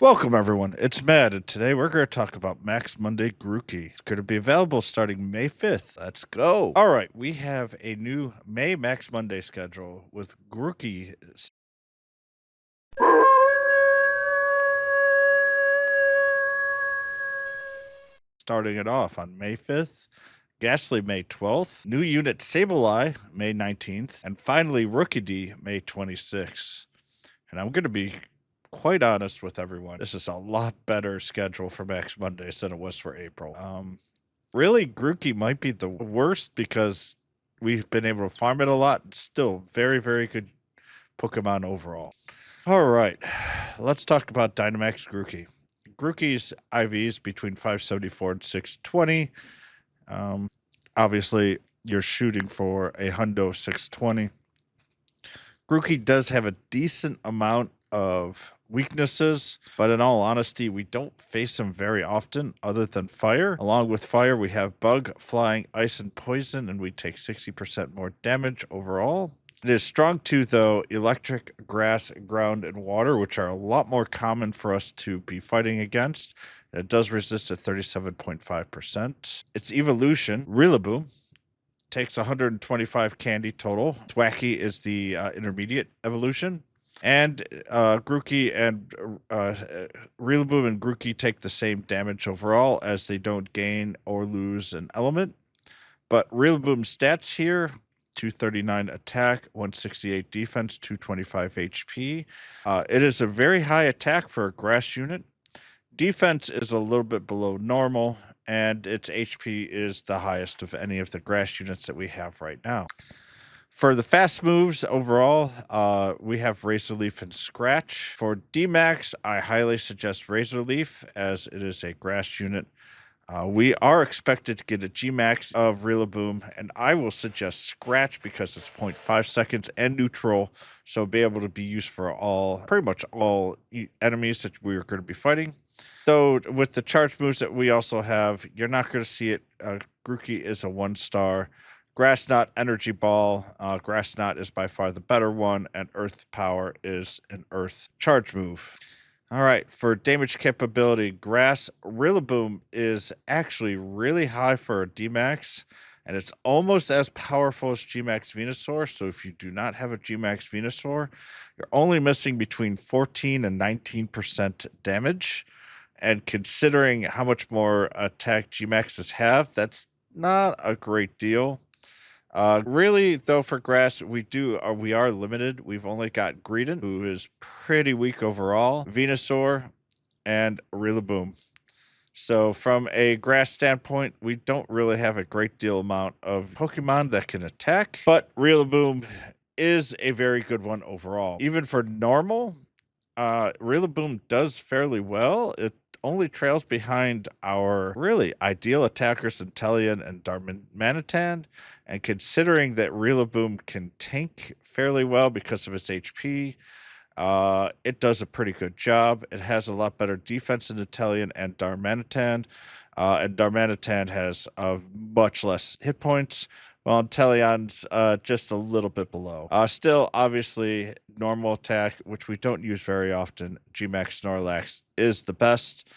Welcome, everyone. It's Matt, and today we're going to talk about Max Monday Grookey. It's going to be available starting May 5th. Let's go. All right, we have a new May Max Monday schedule with Grookey starting it off on May 5th. Ghastly May 12th, new unit Sableye May 19th, and finally Rookidee May 26th. And I'm going to be quite honest with everyone. This is a lot better schedule for Max Mondays than it was for April. Really, Grookey might be the worst because we've been able to farm it a lot. Still, very, very good Pokemon overall. All right, let's talk about Dynamax Grookey. Grookey's IVs between 574 and 620. Obviously, you're shooting for a Hundo 620. Grookey does have a decent amount of weaknesses, but in all honesty, we don't face them very often other than fire. Along with fire, we have bug, flying, ice, and poison, and we take 60% more damage overall. It is strong too, though, electric, grass, ground, and water, which are a lot more common for us to be fighting against. It does resist at 37.5%. Its evolution, Rillaboom, takes 125 candy total. Thwacky is the intermediate evolution. And Grookey and Rillaboom and Grookey take the same damage overall, as they don't gain or lose an element. But Rillaboom's stats here: 239 attack, 168 defense, 225 HP. It is a very high attack for a grass unit. Defense is a little bit below normal, and its HP is the highest of any of the grass units that we have right now. For the fast moves overall, we have Razor Leaf and Scratch. For D-Max, I highly suggest Razor Leaf, as it is a grass unit. We are expected to get a Gmax of Rillaboom, and I will suggest Scratch because it's 0.5 seconds and neutral, so it'll be able to be used for pretty much all enemies that we are going to be fighting. So with the charge moves that we also have, you're not going to see it. Grookey is a 1-star. Grass Knot, Energy Ball. Grass Knot is by far the better one, and Earth Power is an Earth charge move. All right, for damage capability, Grass Rillaboom is actually really high for a D-Max, and it's almost as powerful as Gmax Venusaur. So if you do not have a Gmax Venusaur, you're only missing between 14 and 19% damage. And considering how much more attack Gmaxes have, that's not a great deal. Really, though, for grass, we are limited. We've only got Greedent, who is pretty weak overall, Venusaur, and Rillaboom. So from a grass standpoint, we don't really have a great deal amount of Pokemon that can attack, but Rillaboom is a very good one overall. Even for normal, Rillaboom does fairly well. It only trails behind our really ideal attackers, Inteleon and Darmanitan. And considering that Rillaboom can tank fairly well because of its HP, it does a pretty good job. It has a lot better defense than Inteleon and Darmanitan. And Darmanitan has much less hit points, while Inteleon's just a little bit below. Still, obviously, normal attack, which we don't use very often, Gmax Snorlax, is the best,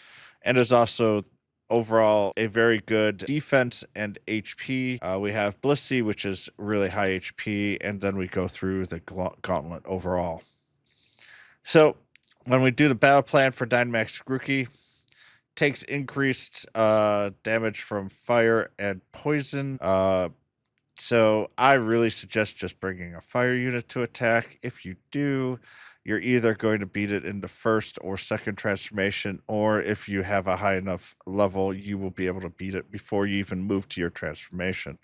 and is also overall a very good defense and HP. We have Blissey, which is really high HP, and then we go through the gauntlet overall. So when we do the battle plan for Dynamax Grookey, takes increased damage from fire and poison. So I really suggest just bringing a fire unit to attack. If you do, you're either going to beat it in the first or second transformation, or if you have a high enough level, you will be able to beat it before you even move to your transformation.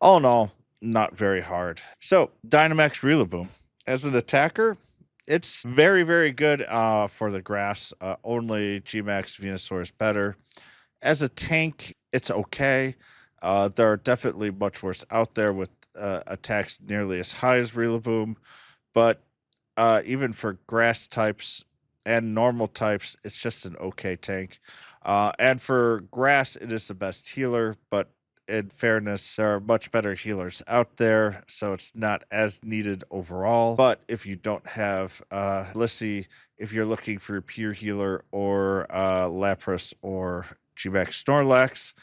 All in all, not very hard. So Dynamax Rillaboom. As an attacker, it's very, very good for the grass. Only Gmax Venusaur is better. As a tank, it's okay. There are definitely much worse out there with attacks nearly as high as Rillaboom, but even for grass types and normal types, it's just an okay tank. And for grass, it is the best healer, but in fairness, there are much better healers out there, so it's not as needed overall. But if you don't have Lissy, if you're looking for a pure healer or Lapras or Gmax Snorlax,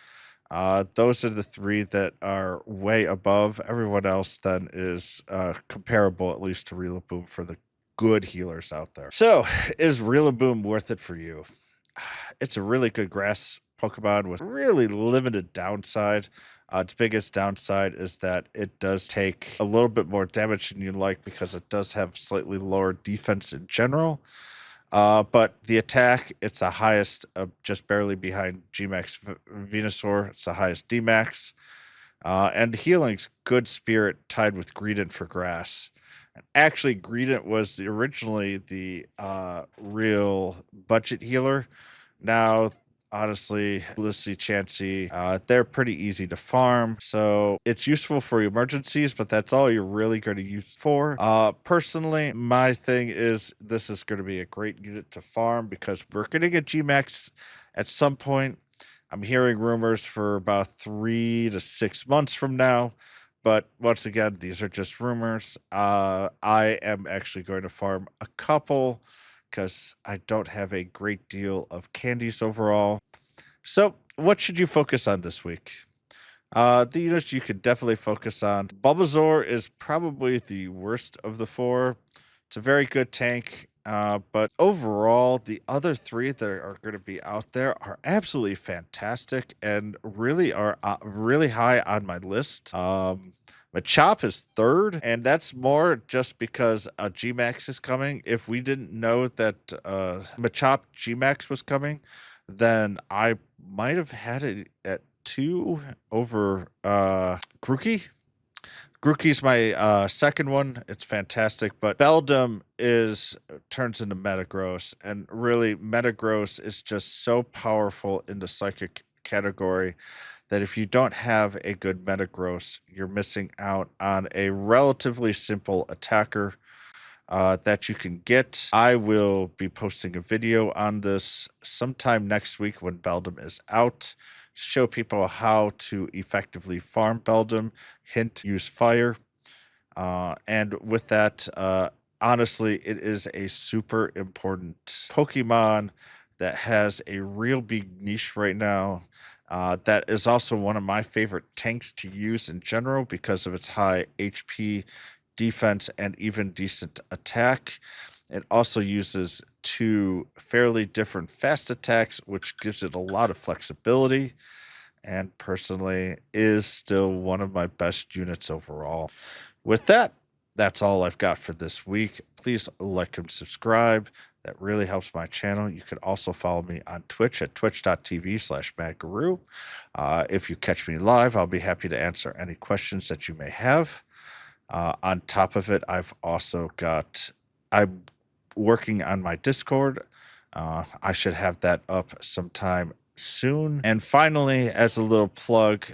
those are the three that are way above. Everyone else then is comparable, at least to Rillaboom, for the good healers out there. So, is Rillaboom worth it for you? It's a really good grass Pokemon with really limited downside. Its biggest downside is that it does take a little bit more damage than you like because it does have slightly lower defense in general. But the attack, it's the highest, just barely behind Gmax Venusaur. It's the highest Dmax. And healing's good spirit tied with Greedent for grass. And actually, Greedent was originally the real budget healer. Now, honestly, Blissey, Chansey, they're pretty easy to farm. So it's useful for emergencies, but that's all you're really going to use for. Personally, my thing is this is going to be a great unit to farm because we're going to get Gmax at some point. I'm hearing rumors for about 3 to 6 months from now. But once again, these are just rumors. I am actually going to farm a couple because I don't have a great deal of candies overall. So what should you focus on this week? The units you could definitely focus on. Bulbasaur is probably the worst of the four. It's a very good tank. But overall, the other three that are going to be out there are absolutely fantastic and really are really high on my list. Machop is third, and that's more just because Gmax is coming. If we didn't know that Machop Gmax was coming, then I might have had it at 2 over Grookey. Grookey's my second one. It's fantastic, but Beldum turns into Metagross, and really Metagross is just so powerful in the psychic category that if you don't have a good Metagross, you're missing out on a relatively simple attacker that you can get. I will be posting a video on this sometime next week when Beldum is out. Show people how to effectively farm Beldum. Hint, use fire. And with that, honestly, it is a super important Pokemon that has a real big niche right now. That is also one of my favorite tanks to use in general because of its high HP, defense, and even decent attack. It also uses 2 fairly different fast attacks, which gives it a lot of flexibility, and personally is still one of my best units overall. With that, that's all I've got for this week. Please like and subscribe. That really helps my channel. You can also follow me on Twitch at twitch.tv/Madgarou. If you catch me live, I'll be happy to answer any questions that you may have. On top of it, I'm working on my Discord. I should have that up sometime soon. And finally, as a little plug,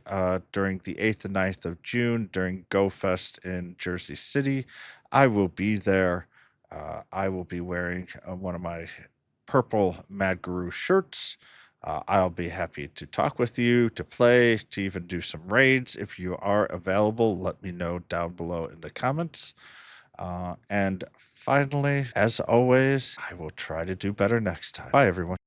during the 8th and 9th of June, during Go Fest in Jersey City, I will be there. I will be wearing one of my purple Madgarou shirts. I'll be happy to talk with you, to play, to even do some raids. If you are available, let me know down below in the comments. And finally, as always, I will try to do better next time. Bye, everyone.